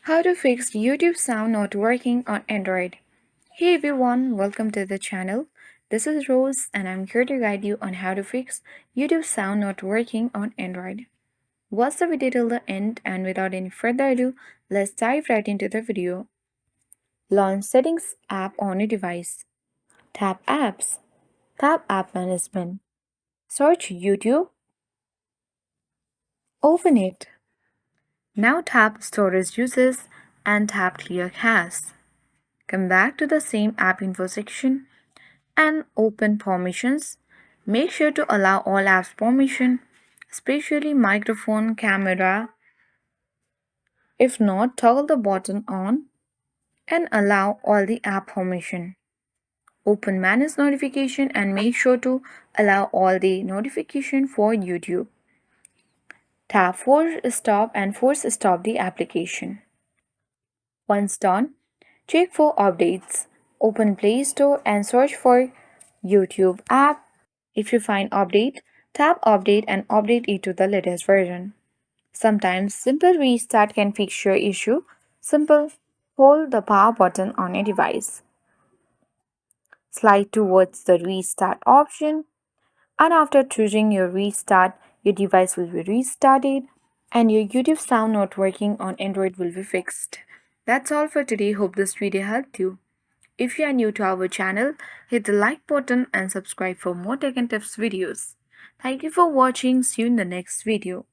How to fix YouTube sound not working on Android. Hey everyone, welcome to the channel. This is Rose and I'm here to guide you on how to fix YouTube sound not working on Android. Watch the video till the end and without any further ado, let's dive right into the video. Launch Settings app on your device. Tap Apps. Tap App Management. Search YouTube. Open it. Now tap Storage Uses and tap Clear Cache. Come back to the same app info section and open permissions. Make sure to allow all apps permission, especially microphone, camera. If not, toggle the button on and allow all the app permission. Open manage notification and make sure to allow all the notification for YouTube. Tap force stop and force stop the application. Once done, check for updates. Open Play Store and search for YouTube app. If you find update, tap update and update it to the latest version. Sometimes simple restart can fix your issue. Simple, hold the power button on your device. Slide towards the restart option and after choosing your restart, your device will be restarted and your YouTube sound not working on Android will be fixed. That's all for today. Hope this video helped you. If you are new to our channel, hit the like button and subscribe for more tech and tips videos. Thank you for watching. See you in the next video.